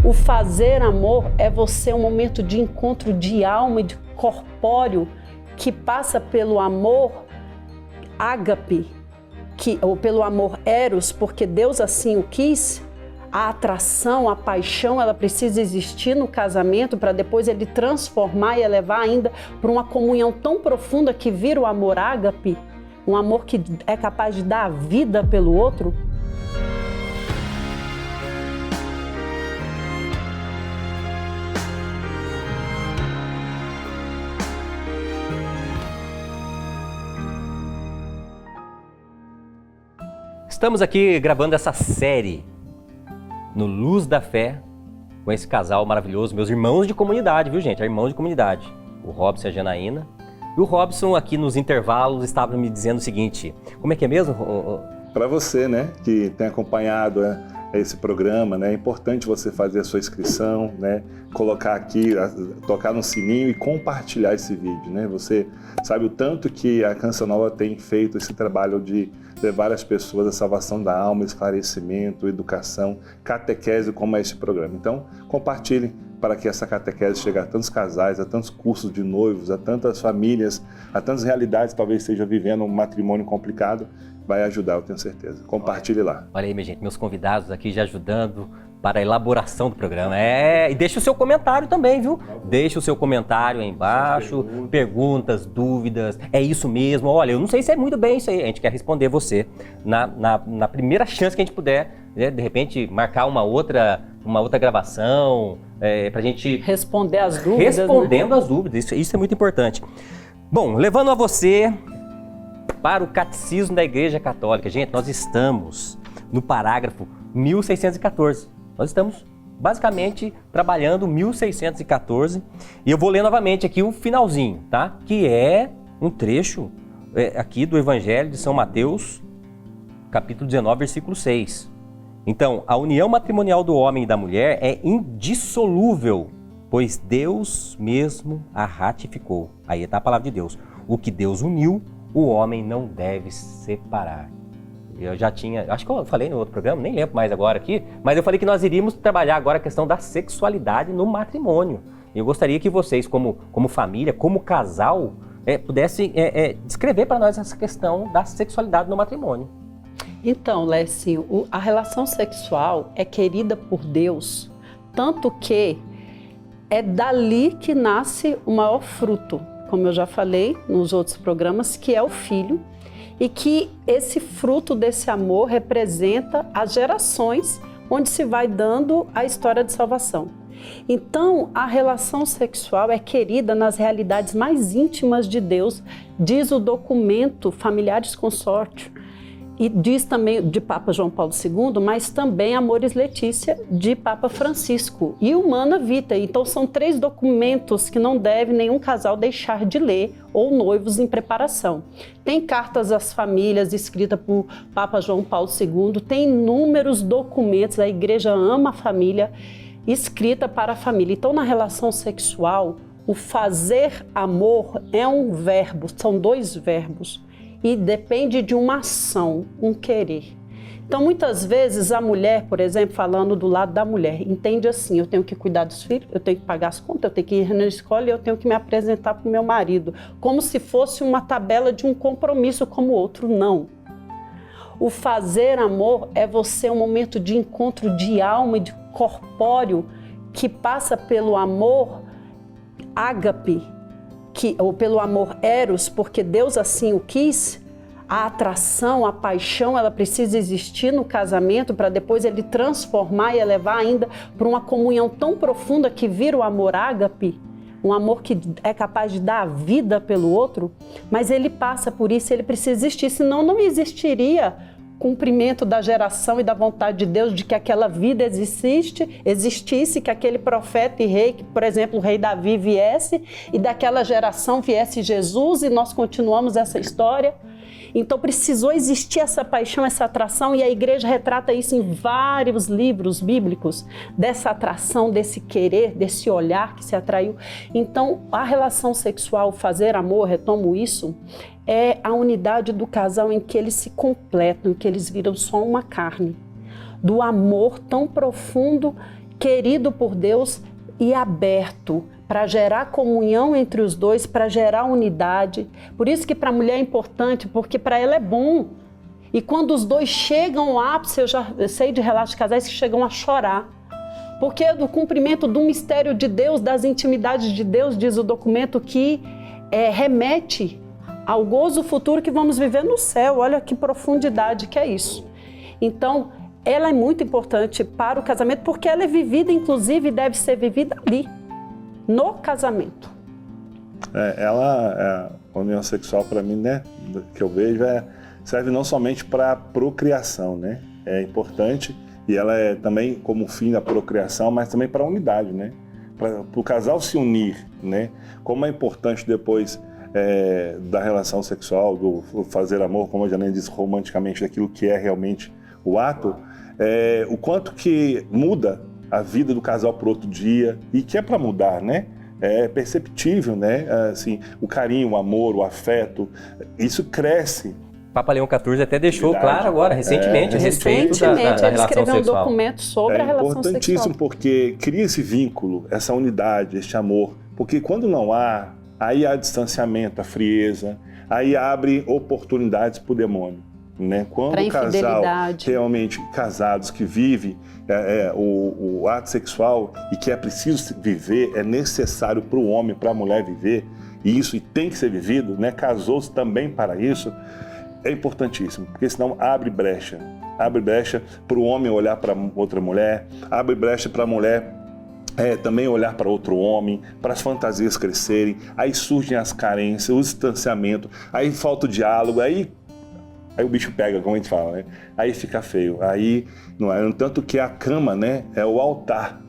O fazer amor é você um momento de encontro de alma e de corpóreo que passa pelo amor ágape, ou pelo amor eros, porque Deus assim o quis. A atração, a paixão, ela precisa existir no casamento para depois ele transformar e elevar ainda para uma comunhão tão profunda que vira o amor ágape, um amor que é capaz de dar a vida pelo outro. Estamos aqui gravando essa série no Luz da Fé com esse casal maravilhoso, meus irmãos de comunidade, viu gente? Irmãos de comunidade, o Robson e a Janaína. E o Robson aqui nos intervalos estava me dizendo o seguinte, como é que é mesmo? Para você, né, que tem acompanhado esse programa, né, é importante você fazer a sua inscrição, né, colocar aqui, tocar no sininho e compartilhar esse vídeo, né? Você sabe o tanto que a Canção Nova tem feito esse trabalho de levar as pessoas à salvação da alma, esclarecimento, educação, catequese, como é esse programa. Então, compartilhem para que essa catequese chegue a tantos casais, a tantos cursos de noivos, a tantas famílias, a tantas realidades, talvez esteja vivendo um matrimônio complicado, vai ajudar, eu tenho certeza. Compartilhe lá. Olha aí, minha gente, meus convidados aqui já ajudando para a elaboração do programa. E deixa o seu comentário também, viu? Deixa o seu comentário aí embaixo, perguntas, dúvidas. É isso mesmo? Olha, eu não sei se é muito bem isso aí. A gente quer responder você na primeira chance que a gente puder, né? De repente, marcar uma outra gravação, para a gente... Responder as dúvidas. Respondendo as dúvidas, isso é muito importante. Bom, levando a você para o Catecismo da Igreja Católica. Gente, nós estamos no parágrafo 1614. Nós estamos basicamente trabalhando 1614 e eu vou ler novamente aqui o finalzinho, tá? Que é um trecho aqui do Evangelho de São Mateus, capítulo 19, versículo 6. Então, a união matrimonial do homem e da mulher é indissolúvel, pois Deus mesmo a ratificou. Aí está a palavra de Deus. O que Deus uniu, o homem não deve separar. Eu já tinha, acho que eu falei no outro programa, nem lembro mais agora aqui, mas eu falei que nós iríamos trabalhar agora a questão da sexualidade no matrimônio. Eu gostaria que vocês, como família, como casal, pudessem descrever para nós essa questão da sexualidade no matrimônio. Então, Lécio, a relação sexual é querida por Deus, tanto que é dali que nasce o maior fruto, como eu já falei nos outros programas, que é o filho, e que esse fruto desse amor representa as gerações onde se vai dando a história de salvação. Então, a relação sexual é querida nas realidades mais íntimas de Deus, diz o documento Familiaris Consortio, e diz também de Papa João Paulo II, mas também Amoris Laetitia de Papa Francisco e Humana Vitae. Então são 3 documentos que não deve nenhum casal deixar de ler ou noivos em preparação. Tem cartas às famílias escritas por Papa João Paulo II, tem inúmeros documentos, a igreja ama a família, escrita para a família. Então na relação sexual, o fazer amor é um verbo, são 2 verbos. E depende de uma ação, um querer. Então, muitas vezes, a mulher, por exemplo, falando do lado da mulher, entende assim, eu tenho que cuidar dos filhos, eu tenho que pagar as contas, eu tenho que ir na escola e eu tenho que me apresentar para o meu marido, como se fosse uma tabela de um compromisso como o outro. Não. O fazer amor é você um momento de encontro de alma e de corpóreo que passa pelo amor ágape, ou pelo amor eros, porque Deus assim o quis. A atração, a paixão, ela precisa existir no casamento para depois ele transformar e elevar ainda para uma comunhão tão profunda que vira o amor ágape, um amor que é capaz de dar a vida pelo outro, mas ele passa por isso, ele precisa existir, senão não existiria cumprimento da geração e da vontade de Deus de que aquela vida existisse, que aquele profeta e rei, que, por exemplo, o rei Davi viesse e daquela geração viesse Jesus e nós continuamos essa história. Então precisou existir essa paixão, essa atração, e a igreja retrata isso em vários livros bíblicos, dessa atração, desse querer, desse olhar que se atraiu. Então a relação sexual, fazer amor, retomo isso, é a unidade do casal em que eles se completam, em que eles viram só uma carne, do amor tão profundo querido por Deus e aberto para gerar comunhão entre os dois, para gerar unidade. Por isso que para a mulher é importante, porque para ela é bom. E quando os dois chegam ao ápice, eu já sei de relatos de casais que chegam a chorar. Porque é do cumprimento do mistério de Deus, das intimidades de Deus, diz o documento, que remete ao gozo futuro que vamos viver no céu. Olha que profundidade que é isso. Então, ela é muito importante para o casamento, porque ela é vivida, inclusive, deve ser vivida ali, no casamento. A união sexual, para mim, né, que eu vejo, serve não somente para procriação, né? É importante, e ela é também como fim da procriação, mas também para a unidade, né? Para o casal se unir, né? Como é importante depois da relação sexual, do fazer amor, como a Janine disse, romanticamente, daquilo que é realmente o ato, o quanto que muda a vida do casal para outro dia, e que é para mudar, né? É perceptível, né? Assim, o carinho, o amor, o afeto, isso cresce. Papa Leão XIV até deixou claro agora, recentemente, a respeito da relação ele escreveu sexual. Um documento sobre a relação sexual. É importantíssimo porque cria esse vínculo, essa unidade, este amor. Porque quando não há, aí há distanciamento, a frieza, aí abre oportunidades para o demônio. Né? Quando o casal, realmente casados, que vive o ato sexual e que é preciso viver, é necessário para o homem, para a mulher viver, e isso tem que ser vivido, né? Casou-se também para isso, é importantíssimo, porque senão abre brecha para o homem olhar para outra mulher, abre brecha para a mulher também olhar para outro homem, para as fantasias crescerem, aí surgem as carências, o distanciamento, aí falta o diálogo, aí o bicho pega, como a gente fala, né? Aí fica feio. Aí, não é? Tanto que a cama, né, é o altar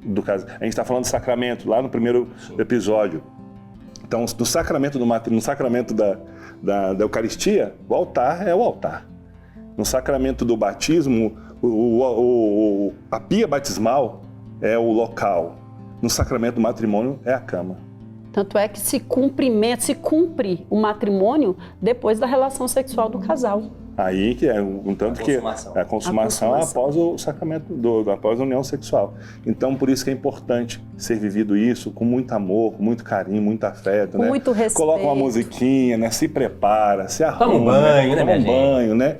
do casamento. A gente está falando de sacramento, lá no primeiro episódio. Então, no sacramento no sacramento da Eucaristia, o altar é o altar. No sacramento do batismo, a pia batismal é o local. No sacramento do matrimônio, é a cama. Tanto é que se cumpre o matrimônio depois da relação sexual do casal. Aí que é um tanto que a consumação após o sacramento, após a união sexual. Então, por isso que é importante ser vivido isso com muito amor, com muito carinho, muito afeto, com muito respeito. Coloca uma musiquinha, né? Se prepara, se arruma, toma um banho, né? Toma um banho, né?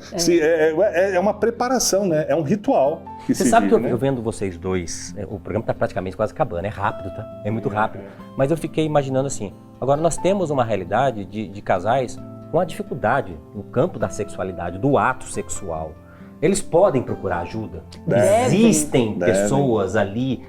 É uma preparação, né? É um ritual. Você sabe que eu vendo vocês dois, o programa está praticamente quase acabando, é rápido, tá? É muito rápido. Mas eu fiquei imaginando assim, agora nós temos uma realidade de casais com a dificuldade no campo da sexualidade, do ato sexual. Eles podem procurar ajuda? Existem pessoas ali,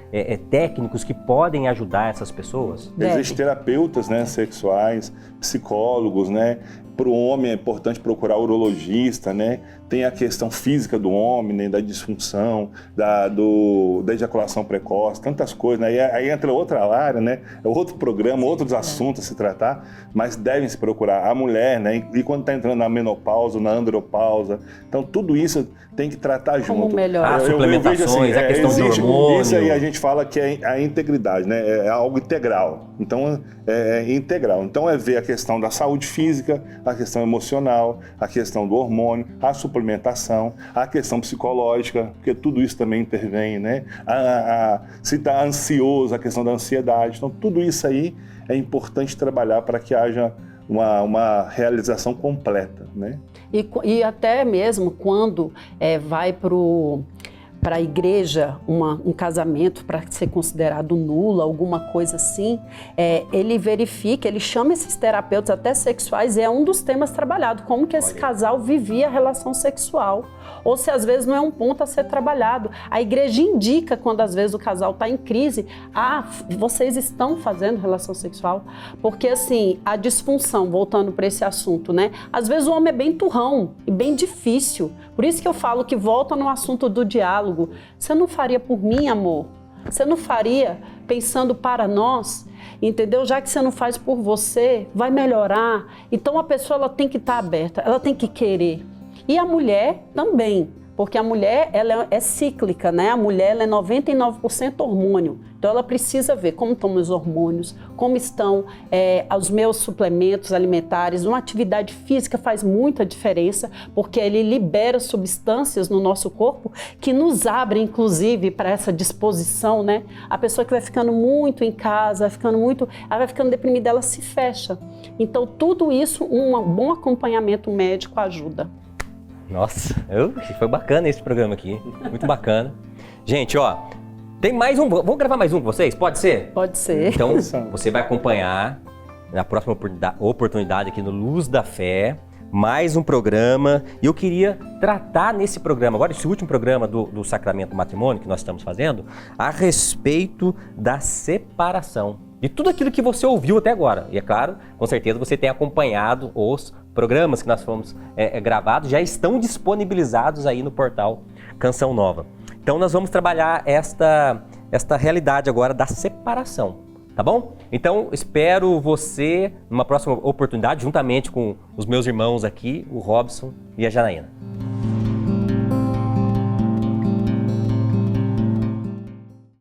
técnicos que podem ajudar essas pessoas? Existem terapeutas, né, sexuais, psicólogos, né? Para o homem é importante procurar urologista, né? Tem a questão física do homem, né? Da disfunção, da ejaculação precoce, tantas coisas, né? Aí entra outra área, né? É outro programa, outros assuntos a se tratar, mas devem se procurar. A mulher, né? E quando está entrando na menopausa, na andropausa, então tudo isso tem que tratar junto. Como melhorar. As suplementações, a questão do hormônio. Isso aí a gente fala que é a integridade, né? É algo integral. Então, é integral. Então, é ver a questão da saúde física, a questão emocional, a questão do hormônio, a suplementação, a questão psicológica, porque tudo isso também intervém, né? Se está ansioso, a questão da ansiedade. Então, tudo isso aí é importante trabalhar para que haja uma realização completa, né? E até mesmo quando vai para a igreja um casamento para ser considerado nulo, alguma coisa assim, ele verifica, ele chama esses terapeutas até sexuais e é um dos temas trabalhados, como que esse casal vivia a relação sexual. Ou se às vezes não é um ponto a ser trabalhado. A igreja indica quando às vezes o casal está em crise, vocês estão fazendo relação sexual? Porque assim, a disfunção, voltando para esse assunto, né? Às vezes o homem é bem turrão e bem difícil. Por isso que eu falo que volta no assunto do diálogo. Você não faria por mim, amor? Você não faria pensando para nós? Entendeu? Já que você não faz por você, vai melhorar. Então a pessoa ela tem que estar aberta, ela tem que querer. E a mulher também, porque a mulher ela é cíclica, né? A mulher ela é 99% hormônio. Então ela precisa ver como estão meus hormônios, como estão os meus suplementos alimentares. Uma atividade física faz muita diferença, porque ele libera substâncias no nosso corpo que nos abrem, inclusive, para essa disposição, né? A pessoa que vai ficando muito em casa, ela vai ficando deprimida, ela se fecha. Então tudo isso, um bom acompanhamento médico ajuda. Nossa, foi bacana esse programa aqui, muito bacana. Gente, ó, tem mais um, vamos gravar mais um com vocês? Pode ser? Pode ser. Então, você vai acompanhar na próxima oportunidade aqui no Luz da Fé, mais um programa. E eu queria tratar nesse programa, agora esse último programa do Sacramento do Matrimônio que nós estamos fazendo, a respeito da separação. De tudo aquilo que você ouviu até agora. E é claro, com certeza você tem acompanhado os programas que nós fomos gravados, já estão disponibilizados aí no portal Canção Nova. Então nós vamos trabalhar esta realidade agora da separação, tá bom? Então espero você numa próxima oportunidade, juntamente com os meus irmãos aqui, o Robson e a Janaína.